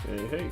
Hey, hey.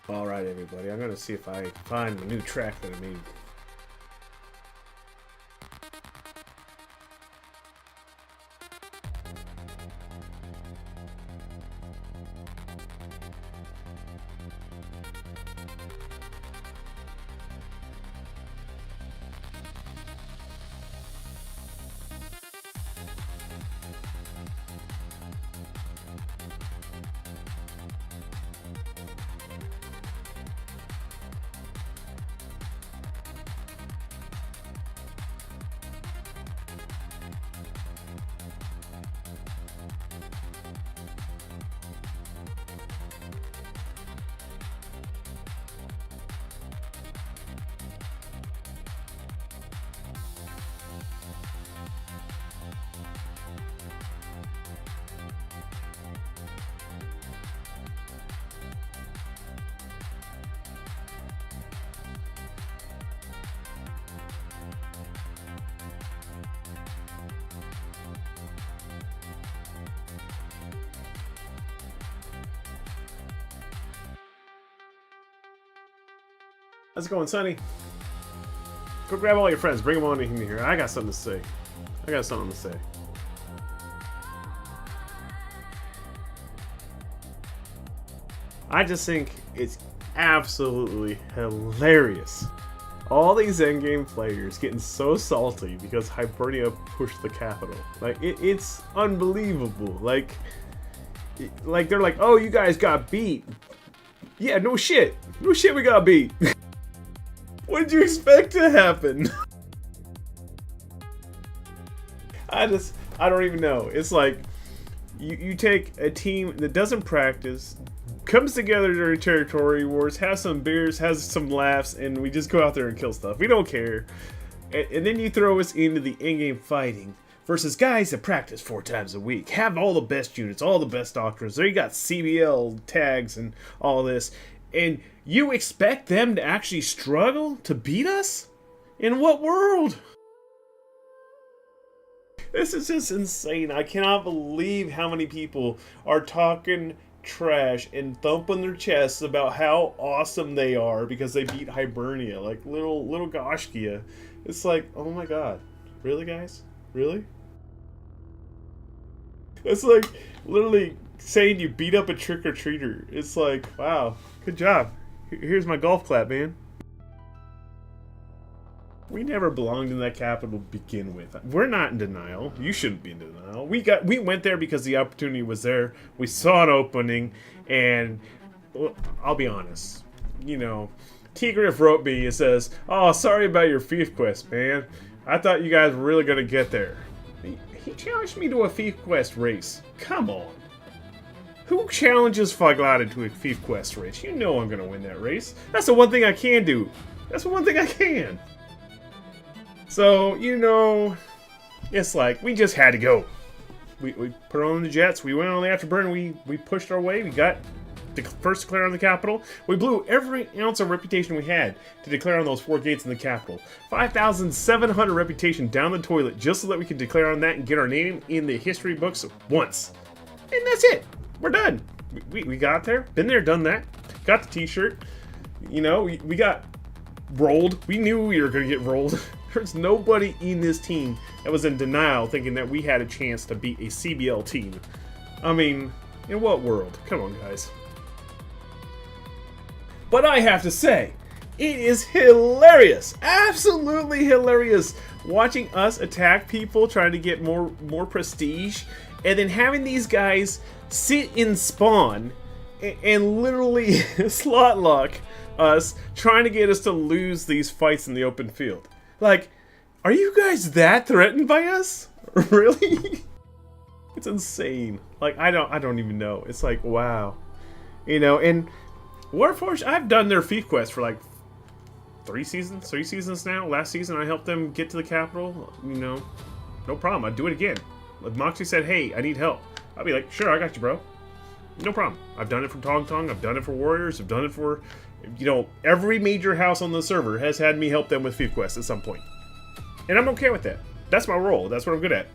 Alright, everybody, I'm gonna see if I find the new track that I made. How's it going, Sonny? Go grab all your friends, bring them on in here. I got something to say. I just think it's absolutely hilarious. All these endgame players getting so salty because Hibernia pushed the capital. Like, it's unbelievable. Like they're like, oh, you guys got beat. Yeah, no shit. No shit, we got beat. What did you expect to happen? I don't even know. It's like, you take a team that doesn't practice, comes together during territory wars, has some beers, has some laughs, and we just go out there and kill stuff. We don't care. And then you throw us into the in-game fighting versus guys that practice 4 times a week, have all the best units, all the best doctrines. They got CBL tags and all this. And you expect them to actually struggle to beat us? In what world? This is just insane. I cannot believe how many people are talking trash and thumping their chests about how awesome they are because they beat Hibernia, like little Goshkia. It's like, oh my god. Really, guys? Really? It's like literally saying you beat up a trick-or-treater. It's like, wow, good job. Here's my golf clap, man. We never belonged in that capital to begin with. We're not in denial. You shouldn't be in denial. We went there because the opportunity was there. We saw an opening, and well, I'll be honest. You know, T-Griff wrote me and says, "Oh, sorry about your fief quest, man. I thought you guys were really gonna get there." He challenged me to a fief quest race. Come on. Who challenges Foghladha to a fief quest race? You know I'm gonna win that race. That's the one thing I can do. That's the one thing I can. So, you know, it's like, we just had to go. We put on the jets, we went on the afterburner, we pushed our way, we got the first declare on the capital. We blew every ounce of reputation we had to declare on those 4 gates in the capital. 5,700 reputation down the toilet just so that we could declare on that and get our name in the history books once. And that's it. We're done. We got there, been there, done that. Got the t-shirt. You know, we got rolled. We knew we were going to get rolled. There's nobody in this team that was in denial thinking that we had a chance to beat a CBL team. I mean, in what world? Come on, guys. But I have to say, It is hilarious, absolutely hilarious, watching us attack people trying to get more prestige, and then having these guys sit in spawn and literally slot lock us, trying to get us to lose these fights in the open field. Like, are you guys that threatened by us? Really? It's insane. Like, I don't even know. It's like, wow. You know, and Warforged, I've done their fief quest for like 3 seasons now. Last season I helped them get to the capital. You know, no problem. I'd do it again. If Moxie said, hey, I need help, I'd be like, sure, I got you, bro. No problem. I've done it for Tong Tong. I've done it for Warriors. I've done it for, you know, every major house on the server has had me help them with fief quests at some point. And I'm okay with that. That's my role. That's what I'm good at.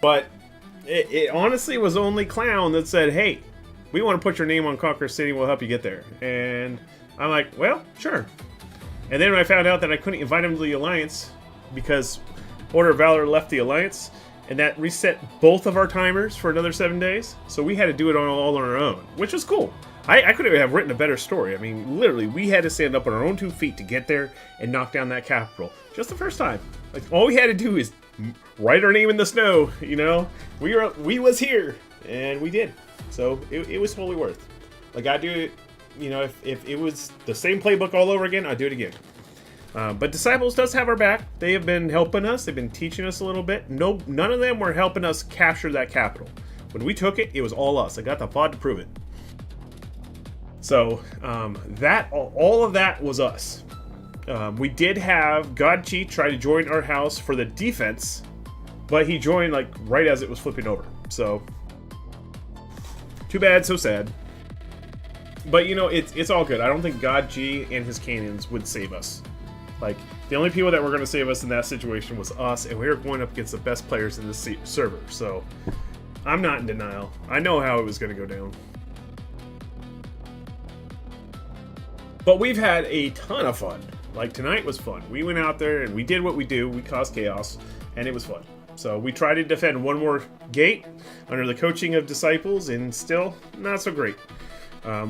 But it honestly was only Clown that said, hey, we want to put your name on Conqueror City. We'll help you get there. And I'm like, well, sure. And then when I found out that I couldn't invite him to the Alliance because Order of Valor left the Alliance, and that reset both of our timers for another 7 days. So we had to do it all on our own, which was cool. I couldn't have written a better story. I mean, literally, we had to stand up on our own 2 feet to get there and knock down that capital. Just the first time. Like, all we had to do is write our name in the snow, you know? We was here, and we did. So it was totally worth. Like, I'd do it, you know, if it was the same playbook all over again, I'd do it again. But Disciples does have our back. They have been helping us. They've been teaching us a little bit. None of them were helping us capture that capital. When we took it, it was all us. I got the VOD to prove it. So all of that was us. We did have God Chi try to join our house for the defense, but he joined like right as it was flipping over. So too bad, so sad. But you know, it's all good. I don't think God G and his cannons would save us. Like, the only people that were going to save us in that situation was us, and we were going up against the best players in the server. So I'm not in denial. I know how it was going to go down. But we've had a ton of fun. Like, tonight was fun. We went out there and we did what we do. We caused chaos, and it was fun. So we tried to defend one more gate under the coaching of Disciples, and still not so great.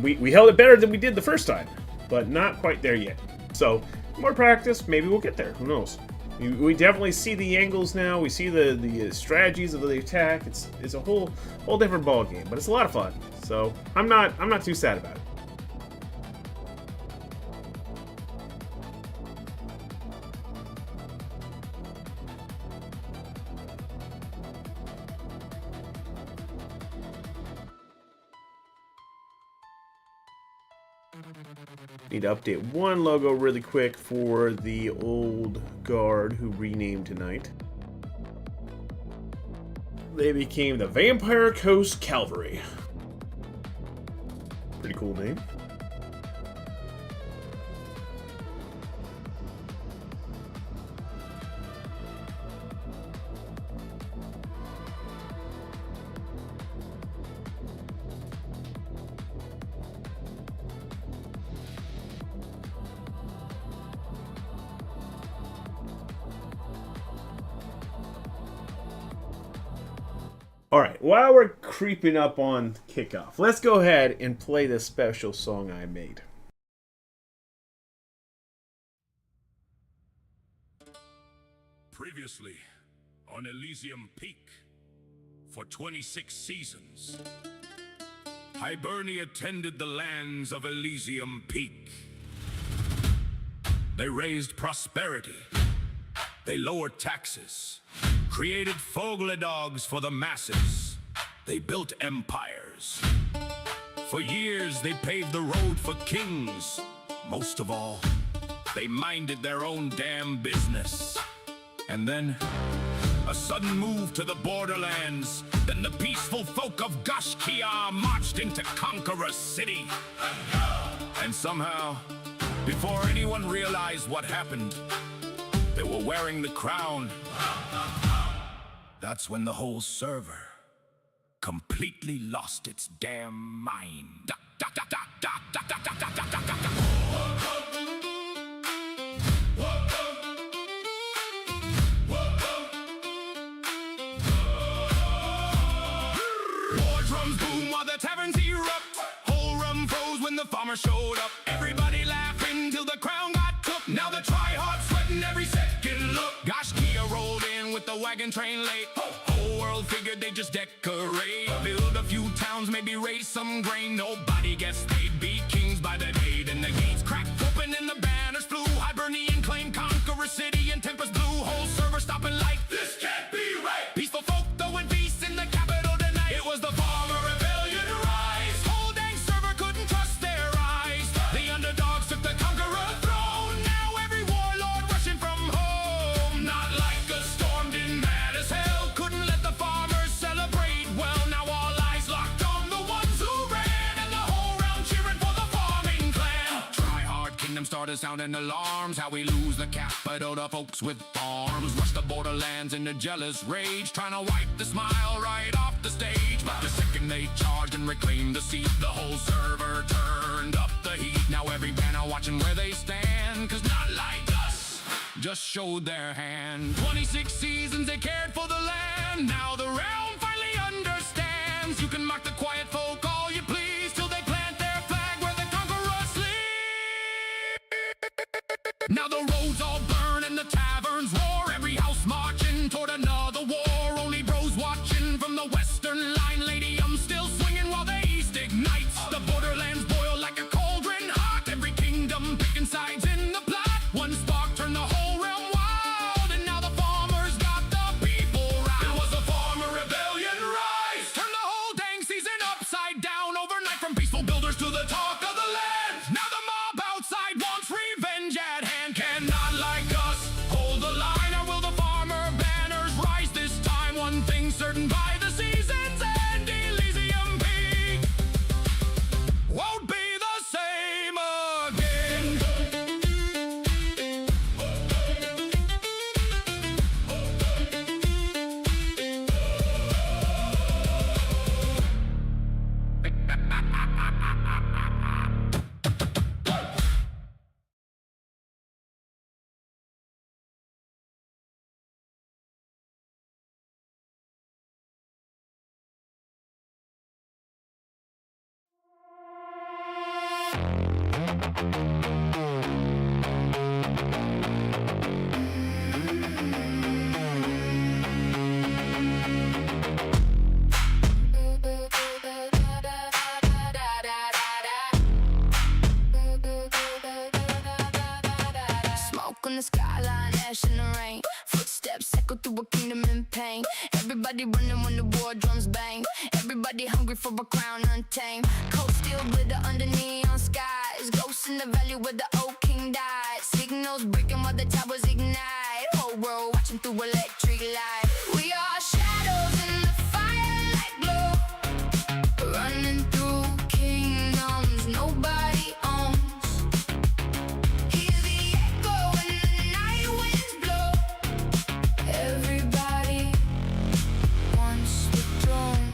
We held it better than we did the first time, but not quite there yet. So more practice, maybe we'll get there. Who knows? We definitely see the angles now. We see the strategies of the attack. It's a whole different ball game, but it's a lot of fun. So I'm not too sad about it. Need to update one logo really quick for the old guard who renamed tonight. They became the Vampire Coast Cavalry. Pretty cool name. Alright, while we're creeping up on kickoff, let's go ahead and play this special song I made. Previously on Elysium Peak, for 26 seasons, Hibernia tended the lands of Elysium Peak. They raised prosperity, they lowered taxes, created Foghladha for the masses. They built empires. For years, they paved the road for kings. Most of all, they minded their own damn business. And then, a sudden move to the borderlands. Then the peaceful folk of Gashkia marched into Conqueror City. And somehow, before anyone realized what happened, they were wearing the crown. That's when the whole server completely lost its damn mind. War drums boom while the taverns erupt. Whole rum froze when the farmer farmer showed up. Everybody laughing till the crown got took. Now the try-hard sweating every second look. Gosh, Kia rolled in with the wagon train late. Whole world figured they just decorate. Build a few towns, maybe raise some grain. Nobody guessed they'd be kings by the day. Then the gates cracked open and the banners flew. Hibernian claimed Conqueror city and Tempest blue. Whole server stopping like, this can't be right. Peaceful folk throwing peace in the capital tonight. It was the farmer rebellion rise. Whole dang server couldn't trust their eyes. The underdogs took the Conqueror throne. Now every warlord rushing from home. Not like a storm, didn't mad as hell. Couldn't let the farmers celebrate well. Now all eyes locked on the ones who ran. And the whole round cheering for the farming clan. Try hard kingdom started sounding alarms. How we lose the capital, the folks with farms rush the borderlands in a jealous rage, trying to wipe the smile right off the stage. But the second they charged and reclaimed the seat, the whole server turned up the heat. Now every banner watching where they stand, cause not like us just showed their hand. 26 seasons they cared for the land. Now the realm finally understands. You can mock the quiet folk all you please, till they plant their flag where the Conqueror sleep. Now the roads all burn and the taverns roar. Every house marching toward another war. Only bros watching from the western line. Elysium still swinging while the east ignites. The borderlands boil like a cauldron hot. Every kingdom picking sides in the plot. One spark turned the whole realm wild. And now the farmers got the people riled. It was the farmer rebellion rise. Turned the whole dang season upside down overnight. From peaceful builders to the talk of the land. Now the mob outside wants revenge at hand. Cannot like us hold the line, or will the farmer banners rise this time? One thing certain, by the season's end, Elysium peak won't be the same again. Smoke on the skyline, ash in the rain. Footsteps echo through a kingdom in pain. Everybody running when the war drums bang. Everybody hungry for a crown untamed. Cold steel glitter under neon skies. Ghosts in the valley where the old king died. Signals breaking while the towers ignite. Whole world watching through electric light. We are shadows in the firelight glow. Running through kingdoms nobody owns. Hear the echo when the night winds blow. Everybody wants the throne.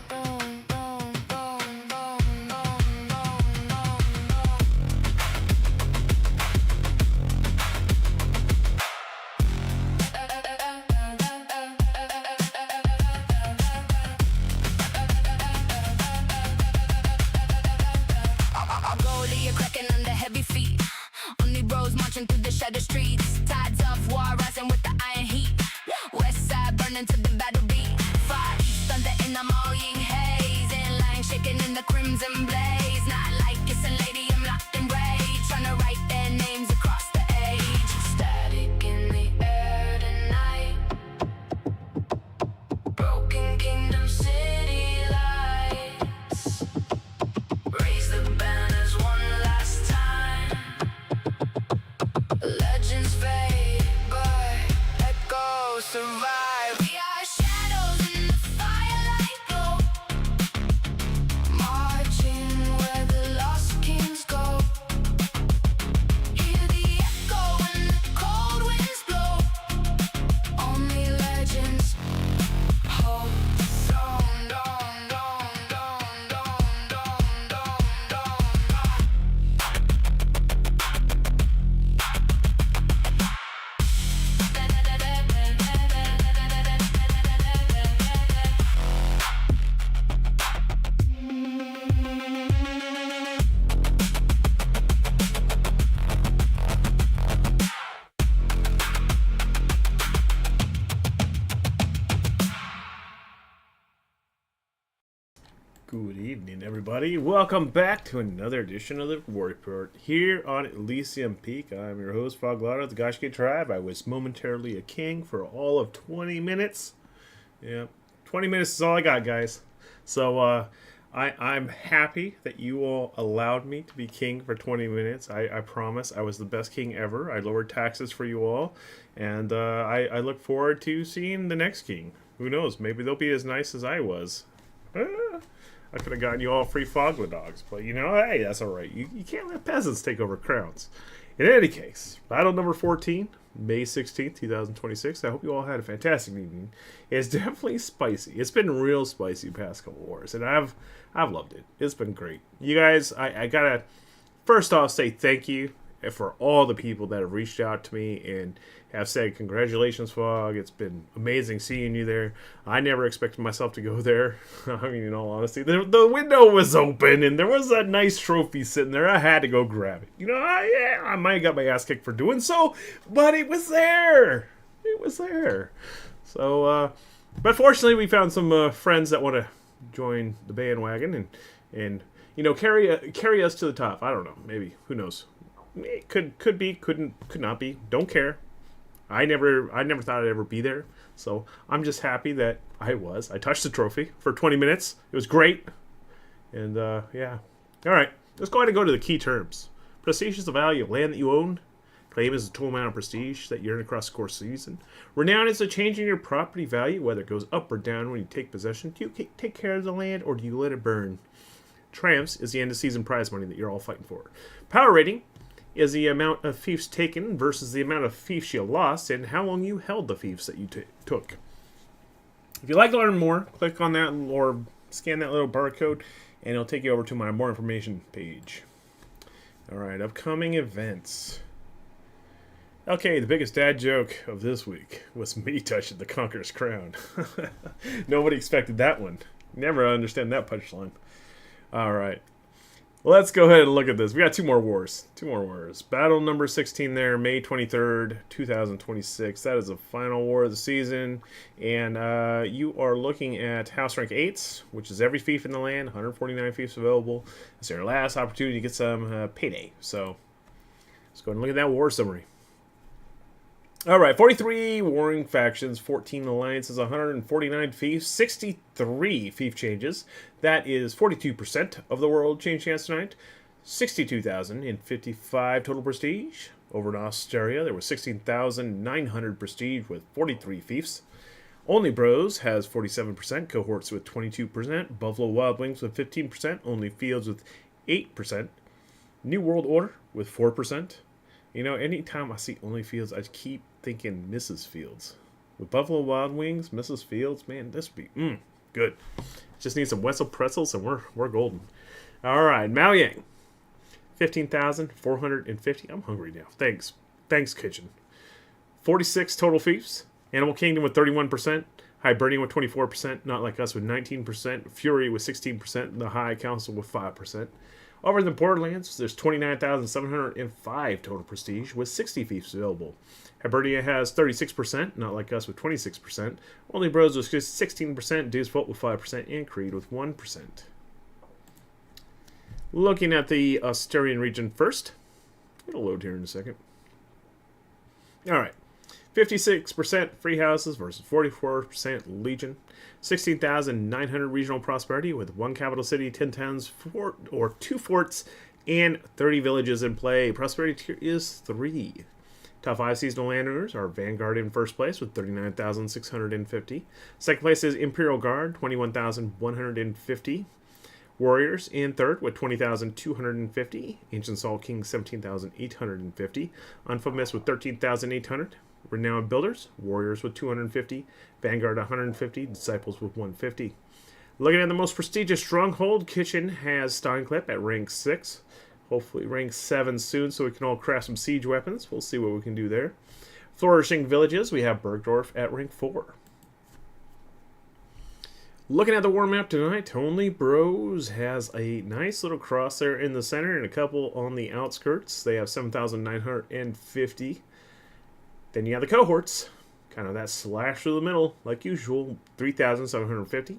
Good evening, everybody. Welcome back to another edition of the War Report here on Elysium Peak. I'm your host, Foghladha of the Gashke Tribe. I was momentarily a king for all of 20 minutes. Yeah, 20 minutes is all I got, guys. So, I'm happy that you all allowed me to be king for 20 minutes. I promise I was the best king ever. I lowered taxes for you all, and I look forward to seeing the next king. Who knows? Maybe they'll be as nice as I was. I could have gotten you all free Foghladha, but you know, hey, that's all right. You can't let peasants take over crowns. In any case, battle number 14, May 16th, 2026. I hope you all had a fantastic evening. It's definitely spicy. It's been real spicy past couple wars, and I've loved it. It's been great. You guys, I gotta first off say thank you for all the people that have reached out to me and have said congratulations, Fog. It's been amazing seeing you there. I never expected myself to go there. I mean, in all honesty, the window was open and there was a nice trophy sitting there. I had to go grab it. You know, I might have got my ass kicked for doing so, but it was there. It was there. So, but fortunately, we found some friends that want to join the bandwagon and you know carry us to the top. I don't know. Maybe, who knows? It could be, could not be. Don't care. I never thought I'd ever be there. So I'm just happy that I was. I touched the trophy for 20 minutes. It was great. And yeah. All right. Let's go ahead and go to the key terms. Prestige is the value of land that you own. Claim is the total amount of prestige that you earn across the course season. Renown is a change in your property value, whether it goes up or down when you take possession. Do you take care of the land or do you let it burn? Triumphs is the end of season prize money that you're all fighting for. Power rating is the amount of fiefs taken versus the amount of fiefs you lost and how long you held the fiefs that you took. If you'd like to learn more, click on that or scan that little barcode and it'll take you over to my more information page. Alright, upcoming events. Okay, the biggest dad joke of this week was me touching the Conqueror's crown. Nobody expected that one. Never understand that punchline. Alright. Let's go ahead and look at this. We got two more wars. Battle number 16 there, May 23rd, 2026. That is the final war of the season. And you are looking at House Rank 8s, which is every fief in the land. 149 fiefs available. It's your last opportunity to get some payday. So let's go ahead and look at that war summary. Alright, 43 warring factions, 14 alliances, 149 fiefs, 63 fief changes. That is 42% of the world change chance tonight. 62,055 total prestige. Over in Australia, there was 16,900 prestige with 43 fiefs. Only Bros has 47%, Cohorts with 22%, Buffalo Wild Wings with 15%, Only Fields with 8%, New World Order with 4%. You know, anytime I see Only Fields, I keep thinking Mrs. Fields. With Buffalo Wild Wings, Mrs. Fields, man, this would be good. Just need some Wetzel pretzels and we're golden. All right, Maoyang, 15,450. I'm hungry now. Thanks, kitchen. 46 total fiefs. Animal Kingdom with 31%. Hibernian with 24%. Not Like Us with 19%. Fury with 16%. The High Council with 5%. Over in the Borderlands, there's 29,705 total prestige with 60 fiefs available. Hibernia has 36%, Not Like Us with 26%. Only Bros with 16%, Deus Vult with 5%, and Creed with 1%. Looking at the Asturian region first. It'll load here in a second. Alright. 56% free houses versus 44% Legion. 16,900 regional prosperity with 1 capital city, 10 towns, 2 forts, and 30 villages in play. Prosperity tier is 3. Top 5 seasonal landowners are Vanguard in first place with 39,650. Second place is Imperial Guard, 21,150. Warriors in third with 20,250. Ancient Salt King, 17,850. Unfamous with 13,800. Renowned Builders, Warriors with 250, Vanguard 150, Disciples with 150. Looking at the most prestigious stronghold, Kitchen has Steinclip at rank 6. Hopefully rank 7 soon so we can all craft some siege weapons. We'll see what we can do there. Flourishing Villages, we have Bergdorf at rank 4. Looking at the war map tonight, Only Bros has a nice little cross there in the center and a couple on the outskirts. They have 7,950. Then you have the Cohorts, kind of that slash through the middle, like usual, 3,750.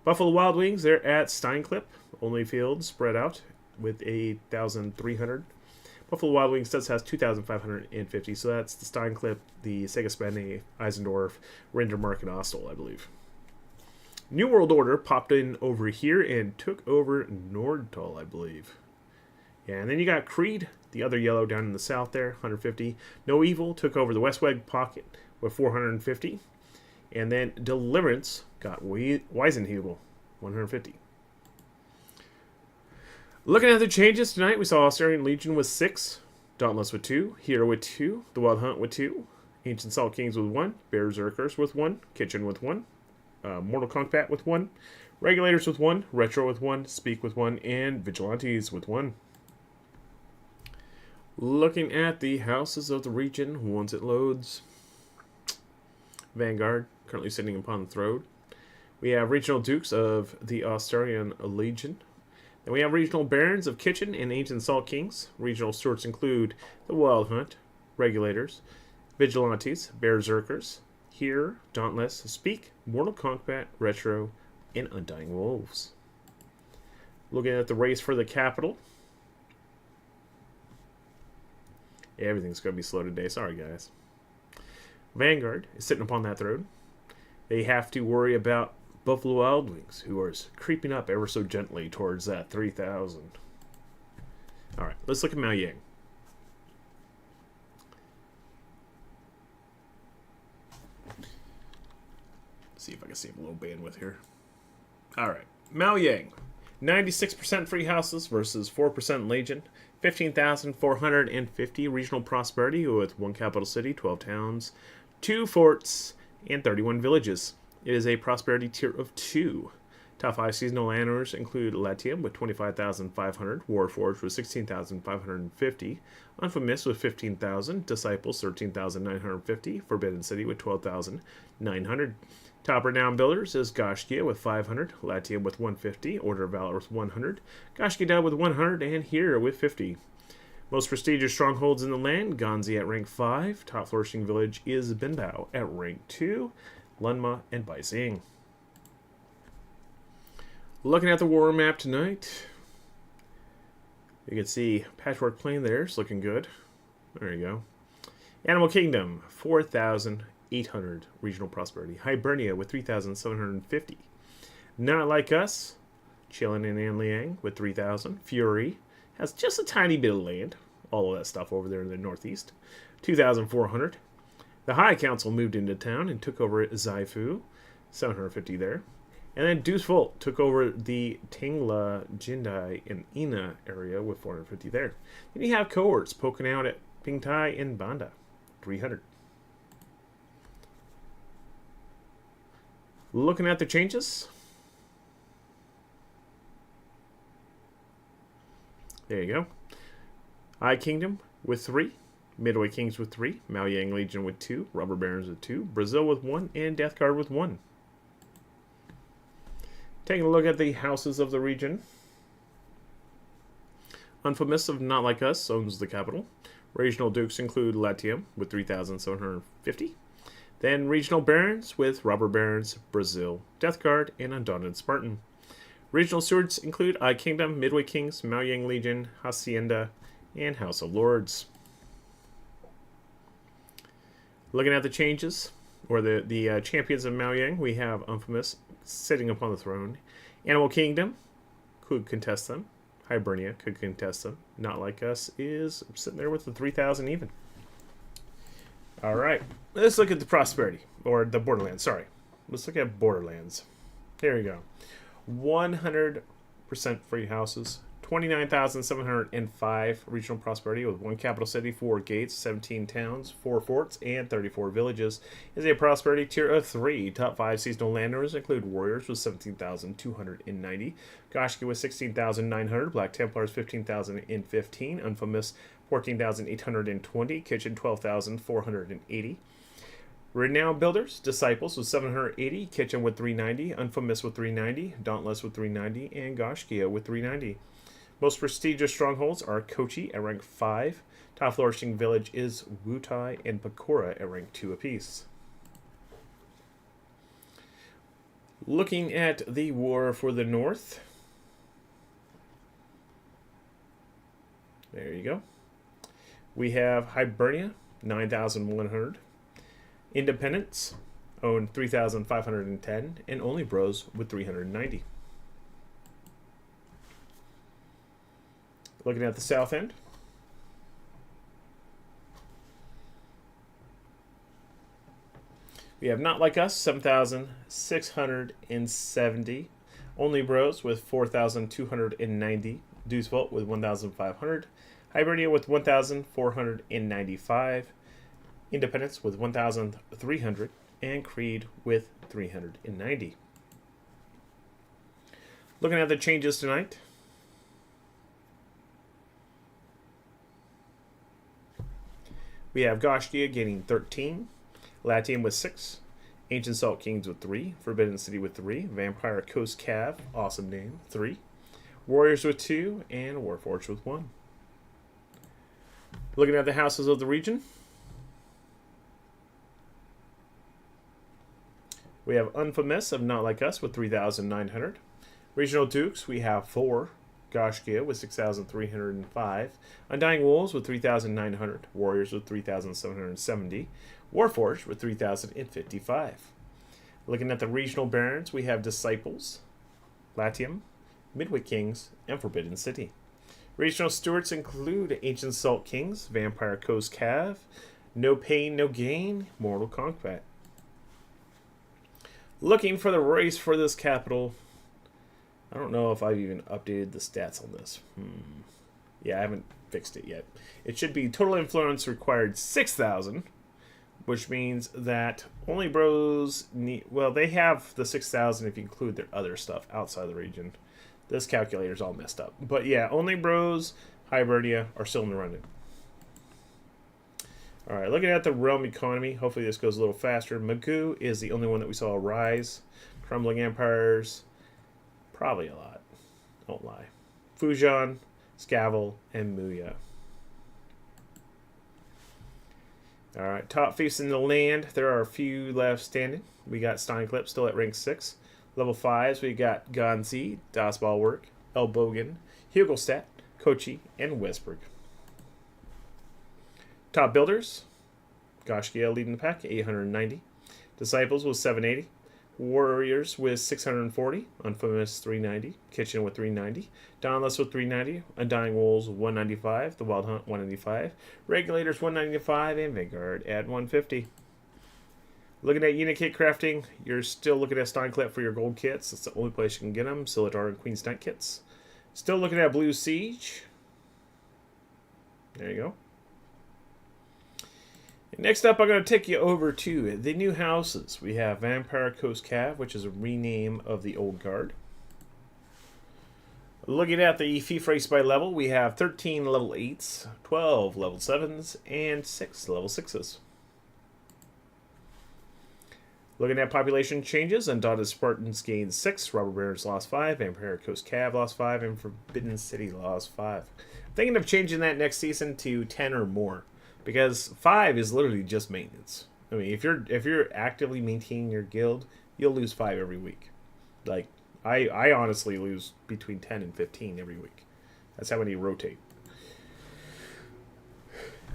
Buffalo Wild Wings, they're at Steinclip. Only field spread out with 1,300. Buffalo Wild Wings does has 2,550, so that's the Steinclip, the Segaspene, Eisendorf, Rindermark, and Ostel, I believe. New World Order popped in over here and took over Nordtal, I believe. Yeah, and then you got Creed, the other yellow down in the south there, 150. No Evil took over the Westweg Pocket with 450. And then Deliverance got Weisenhebel, 150. Looking at the changes tonight, we saw Australian Legion with 6, Dauntless with 2, Hero with 2, The Wild Hunt with 2, Ancient Salt Kings with 1, Berserkers with 1, Kitchen with 1, Mortal Combat with 1, Regulators with 1, Retro with 1, Speak with 1, and Vigilantes with 1. Looking at the houses of the region once it loads. Vanguard, currently sitting upon the throne. We have Regional Dukes of the Australian Legion. Then we have Regional Barons of Kitchen and Ancient Salt Kings. Regional Stewards include the Wild Hunt, Regulators, Vigilantes, Berserkers, Here, Dauntless, Speak, Mortal Combat, Retro, and Undying Wolves. Looking at the race for the capital. Everything's going to be slow today. Sorry, guys. Vanguard is sitting upon that throne. They have to worry about Buffalo Wild Wings, who are creeping up ever so gently towards that 3,000. All right, let's look at Miao Yang. See if I can save a little bandwidth here. All right, Miao Yang. 96% free houses versus 4% Legion. 15,450 regional prosperity with 1 capital city, 12 towns, 2 forts, and 31 villages. It is a prosperity tier of 2. Top 5 seasonal landowners include Latium with 25,500, Warforged with 16,550, Unfamous with 15,000, Disciples 13,950, Forbidden City with 12,900. Top renowned builders is Gashkia with 500, Latium with 150, Order of Valor with 100, Gashkida with 100, and Here with 50. Most prestigious strongholds in the land, Ganzi at rank 5. Top flourishing village is Binbao at rank 2, Lunma and Baising. Looking at the war map tonight, you can see Patchwork Plain there. It's looking good. There you go. Animal Kingdom, 4,800 regional prosperity. Hibernia with 3,750. Not Like Us, chilling in Anliang with 3,000. Fury has just a tiny bit of land. All of that stuff over there in the northeast. 2,400. The High Council moved into town and took over Zaifu. 750 there. And then Deuce Volt took over the Tingla, Jindai, and Ina area with 450 there. Then you have cohorts poking out at Pingtai and Banda. 300. Looking at the changes. There you go. High Kingdom with 3. Midway Kings with 3. Miao Yang Legion with 2. Rubber Barons with 2. Brazil with 1. And Death Guard with 1. Taking a look at the houses of the region. Unfamous of Not Like Us owns the capital. Regional Dukes include Latium with 3,750. Then Regional Barons with Robber Barons, Brazil, Death Guard, and Undaunted Spartan. Regional Stewards include I Kingdom, Midway Kings, Miao Yang Legion, Hacienda, and House of Lords. Looking at the changes, or the champions of Miao Yang, we have Unfamous sitting upon the throne. Animal Kingdom could contest them. Hibernia could contest them. Not Like Us is sitting there with the 3,000 even. All right, let's look at the prosperity, or the Borderlands, sorry. Let's look at Borderlands. Here we go. 100% free houses. 29,705 regional prosperity with 1 capital city, 4 gates, 17 towns, 4 forts, and 34 villages. Is a prosperity tier of 3. Top 5 seasonal landowners include Warriors with 17,290, Gashki with 16,900, Black Templars 15,015, Unfamous 14,820, Kitchen 12,480. Renowned Builders, Disciples with 780, Kitchen with 390, Unfamous with 390, Dauntless with 390, and Gashkia with 390. Most prestigious strongholds are Kochi at rank 5. Top flourishing village is Wutai and Bakura at rank 2 apiece. Looking at the war for the North. There you go. We have Hibernia, 9,100. Independence, own 3,510. And Only Bros with 390. Looking at the south end. We have Not Like Us, 7,670. Only Bros with 4,290. Deuce Vault with 1,500. Hibernia with 1,495. Independence with 1,300. And Creed with 390. Looking at the changes tonight. We have Goshkia gaining 13. Latium with 6. Ancient Salt Kings with 3. Forbidden City with 3. Vampire Coast Cav, awesome name, 3. Warriors with 2. And Warforged with 1. Looking at the houses of the region. We have Unfamous of Not Like Us with 3,900. Regional Dukes, we have 4. Goshkia with 6,305. Undying Wolves with 3,900. Warriors with 3,770. Warforged with 3,055. Looking at the regional barons, we have Disciples, Latium, Midway Kings, and Forbidden City. Regional stewards include Ancient Salt Kings, Vampire Coast Cav, No Pain, No Gain, Mortal Combat. Looking for the race for this capital. I don't know if I've even updated the stats on this. Yeah, I haven't fixed it yet. It should be total influence required 6,000, which means that Only Bros need... Well, they have the 6,000 if you include their other stuff outside the region. This calculator's all messed up. But yeah, Only Bros, Hibernia are still in the running. Alright, looking at the realm economy. Hopefully this goes a little faster. Magoo is the only one that we saw rise. Crumbling empires... Probably a lot. Don't lie. Fujian, Scavel, and Muya. Alright, top fiefs in the land. There are a few left standing. We got Steinclip still at rank 6. Level 5s, we got Ganzi, Das Ballwerk, Elbogen, Hugelstadt, Kochi, and Westberg. Top builders. Goshkia leading the pack, 890. Disciples with 780. Warriors with 640, Unfamous 390, Kitchen with 390, Dauntless with 390, Undying Wolves 195, The Wild Hunt 195, Regulators 195, and Vanguard at 150. Looking at unit kit crafting, you're still looking at Steinclip for your gold kits. That's the only place you can get them. Scimitar and Queen's Knight kits. Still looking at Blue Siege. There you go. Next up, I'm going to take you over to the new houses. We have Vampire Coast Cav, which is a rename of the Old Guard. Looking at the fief race by level, we have 13 level 8s, 12 level 7s, and 6 level 6s. Looking at population changes, Undaunted Spartans gained 6, Robber Barons lost 5, Vampire Coast Cav lost 5, and Forbidden City lost 5. I'm thinking of changing that next season to 10 or more. Because 5 is literally just maintenance. I mean, if you're actively maintaining your guild, you'll lose 5 every week. Like, I honestly lose between 10 and 15 every week. That's how many rotate.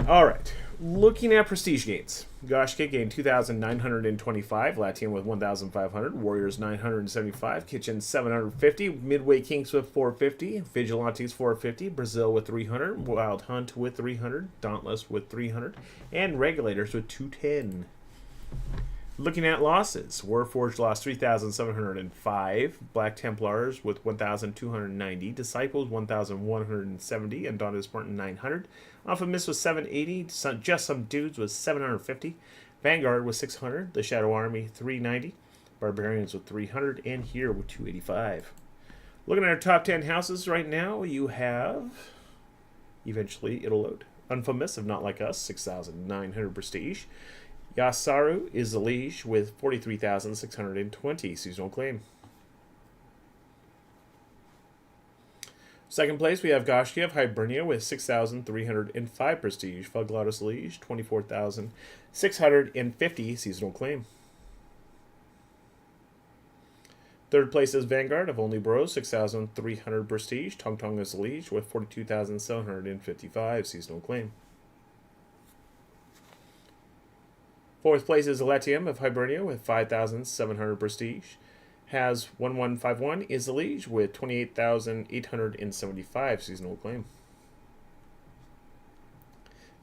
Alright. Looking at prestige gains. Goshkia gained 2,925. Latium with 1,500. Warriors 975. Kitchen 750. Midway Kings with 450. Vigilantes 450. Brazil with 300. Wild Hunt with 300. Dauntless with 300. And Regulators with 210. Looking at losses. Warforged lost 3,705. Black Templars with 1,290. Disciples 1,170. Undaunted Spartan 900. Alphamist was 780. Just Some Dudes was 750. Vanguard was 600. The Shadow Army 390. Barbarians with 300. And here with 285. Looking at our top 10 houses right now, you have... Eventually it'll load. Unfamous of Not Like Us, 6,900 prestige. Yasaru is the liege with 43,620 seasonal claim. Second place, we have Goshkia of Hibernia with 6,305 prestige. Foghladha's liege, 24,650 seasonal claim. Third place is Vanguard of Only Bros, 6,300 prestige. Tong Tong is the liege with 42,755 seasonal claim. Fourth place is Elysium of Hibernia with 5,700 prestige. Has 1151 is the liege with 28,875 seasonal claim.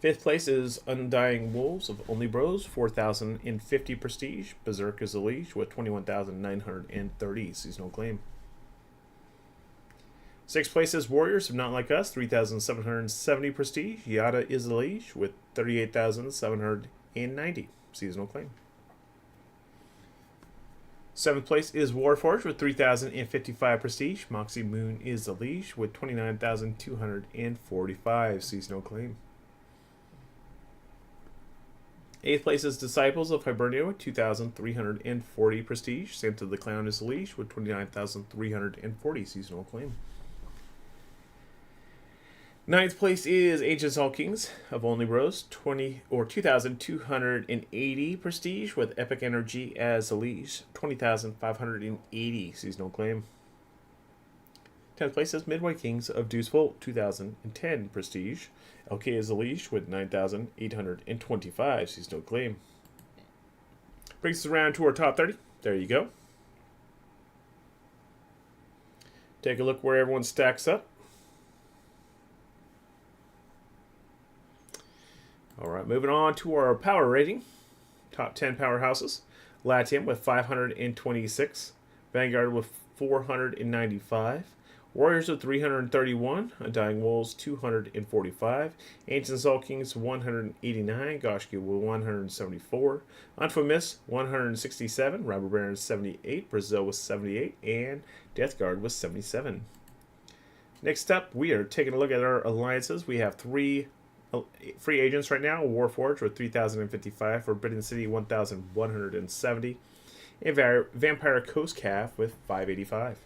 Fifth place is Undying Wolves of Only Bros, 4,050 prestige. Berserk is the liege with 21,930 seasonal claim. Sixth place is Warriors of Not Like Us, 3,770 prestige. Yada is the liege with 38,790 seasonal claim. Seventh place is Warforged with 3,055 prestige. Moxie Moon is the liege with 29,245 seasonal claim. Eighth place is Disciples of Hibernia with 2,340 prestige. Santa the Clown is the liege with 29,340 seasonal claim. Ninth place is Ancient All Kings of Only Bros, 2,280 prestige with Epic Energy as the liege, 20,580 seasonal claim. 10th place is Midway Kings of Deuce Volt, 2,010 prestige. LK is the liege with 9,825 seasonal claim. Brings us around to our top 30. There you go. Take a look where everyone stacks up. Alright, moving on to our power rating. Top 10 powerhouses. Latium with 526. Vanguard with 495. Warriors with 331. Undying Wolves 245. Ancient All Kings 189. Goshki with 174. Unfamous 167. Robber Baron 78. Brazil with 78. And Death Guard with 77. Next up, we are taking a look at our alliances. We have three free agents right now. Warforged with 3,055, Forbidden City 1,170, and Vampire Coast Calf with 585.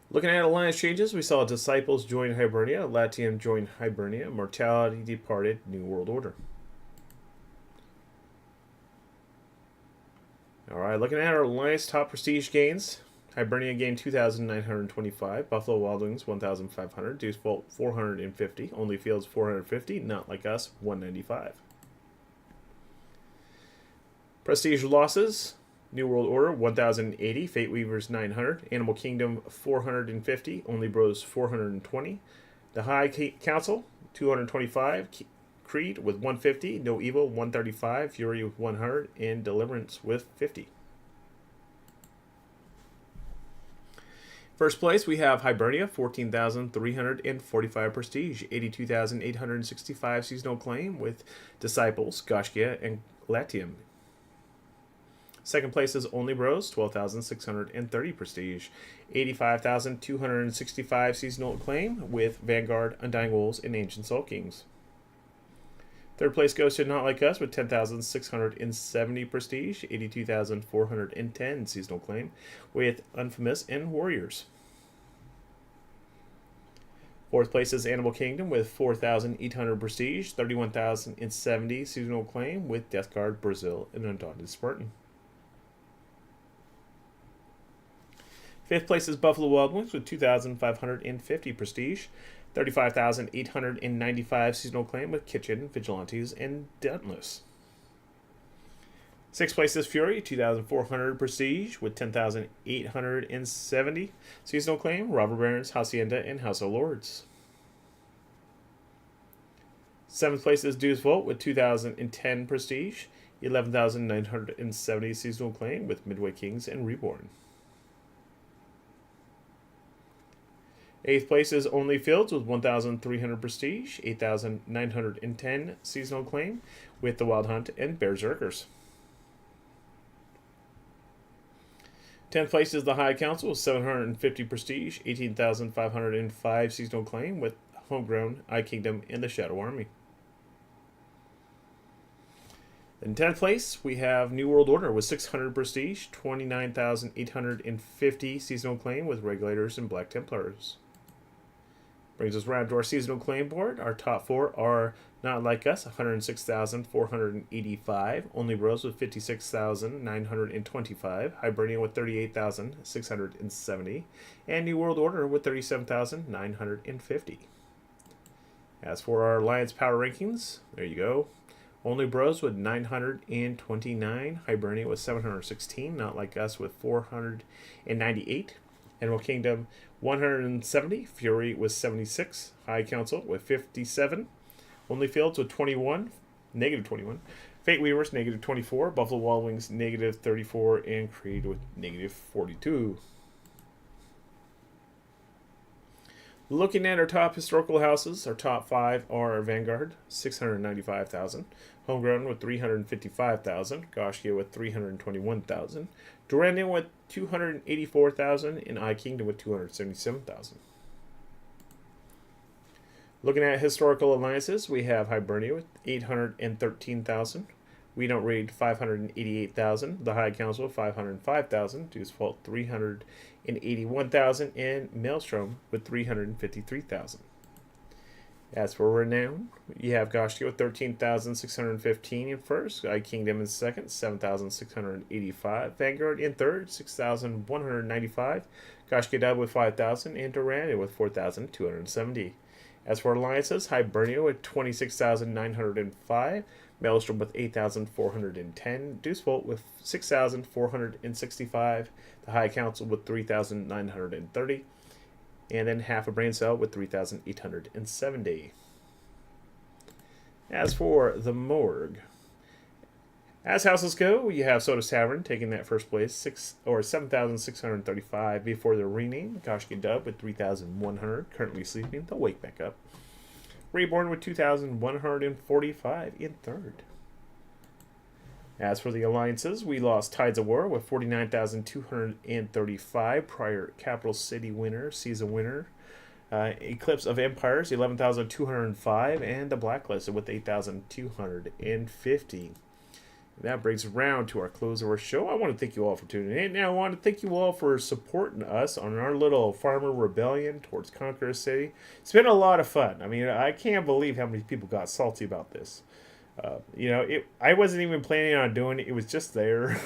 Looking at alliance changes, we saw Disciples join Hibernia, Latium join Hibernia, Mortality departed New World Order. Alright, looking at our alliance top prestige gains. Hibernia gained 2,925. Buffalo Wild Wings 1,500. Deuce Volt 450. Only Fields 450. Not Like Us 195. Prestige losses. New World Order 1,080. Fate Weavers 900. Animal Kingdom 450. Only Bros 420. The High Council 225. Creed with 150. No Evil 135. Fury with 100. And Deliverance with 50. First place, we have Hibernia, 14,345 prestige, 82,865 seasonal claim with Disciples, Goshkia, and Latium. Second place is Only Bros, 12,630 prestige, 85,265 seasonal claim with Vanguard, Undying Wolves, and Ancient Soul Kings. Third place goes to Not Like Us with 10,670 prestige, 82,410 seasonal claim with Unfamous and Warriors. Fourth place is Animal Kingdom with 4,800 prestige, 31,070 seasonal claim with Death Guard, Brazil, and Undaunted Spartan. Fifth place is Buffalo Wild Wings with 2,550 prestige, 35,895 seasonal claim with Kitchen, Vigilantes, and Dauntless. Sixth place is Fury, 2,400 prestige with 10,870 seasonal claim, Robber Barons, Hacienda, and House of Lords. Seventh place is Deuce Volt with 2,010 prestige, 11,970 seasonal claim with Midway Kings and Reborn. Eighth place is Only Fields with 1,300 prestige, 8,910 seasonal claim with The Wild Hunt and Berserkers. 10th place is The High Council with 750 prestige, 18,505 seasonal claim with Homegrown, Eye Kingdom, and the Shadow Army. In 10th place, we have New World Order with 600 prestige, 29,850 seasonal claim with Regulators and Black Templars. Brings us round to our seasonal claim board. Our top 4 are Not Like Us, 106,485. Only Bros with 56,925. Hibernia with 38,670. And New World Order with 37,950. As for our Alliance Power Rankings, there you go. Only Bros with 929. Hibernia with 716. Not Like Us with 498. Animal Kingdom 170. Fury with 76. High Council with 57. Only Fields with 21. Negative 21. Fate Weavers negative 24. Buffalo Wild Wings negative 34. And Creed with negative 42. Looking at our top historical houses, our top 5 are Vanguard, 695,000. Homegrown with 355,000. Goshkia with 321,000. Durandon with 284,000. And I Kingdom with 277,000. Looking at historical alliances, we have Hibernia with 813,000. We Don't Raid 588,000. The High Council 505,000. Deuce Fault 381,000. And Maelstrom with 353,000. As for Renown, you have Goshkia with 13,615 in first. I Kingdom in second, 7,685. Vanguard in third, 6,195. Goshkia Dub with 5,000. And Durandon with 4,270. As for alliances, Hibernia with 26,905. Maelstrom with 8,410. Deucevolt with 6,465. The High Council with 3,930. And then half a Brain Cell with 3,870. As for the Morgue, as houses go, you have Soda's Tavern taking that first place, 7,635 before the rename. Goshki Dub with 3,100, currently sleeping. They'll wake back up. Reborn with 2,145 in third. As for the alliances, we lost Tides of War with 49,235, prior Capital City winner, season winner. Eclipse of Empires, 11,205, and the Blacklisted with 8,250. That brings us around to our close of our show. I want to thank you all for tuning in. Now, I want to thank you all for supporting us on our little farmer rebellion towards Conqueror City. It's been a lot of fun. I mean, I can't believe how many people got salty about this. I wasn't even planning on doing it. It was just there.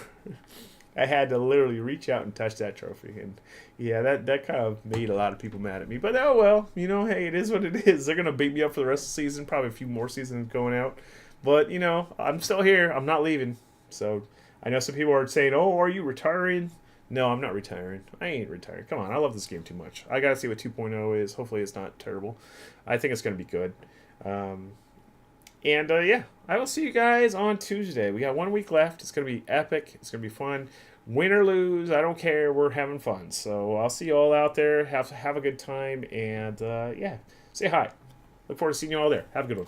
I had to literally reach out and touch that trophy. And, yeah, that kind of made a lot of people mad at me. But, oh, well, hey, it is what it is. They're going to beat me up for the rest of the season. Probably a few more seasons going out. But, I'm still here. I'm not leaving. So, I know some people are saying, oh, are you retiring? No, I'm not retiring. I ain't retiring. Come on, I love this game too much. I got to see what 2.0 is. Hopefully it's not terrible. I think it's going to be good. Yeah, I will see you guys on Tuesday. We got 1 week left. It's going to be epic. It's going to be fun. Win or lose, I don't care. We're having fun. So, I'll see you all out there. Have a good time. And, yeah, say hi. Look forward to seeing you all there. Have a good one.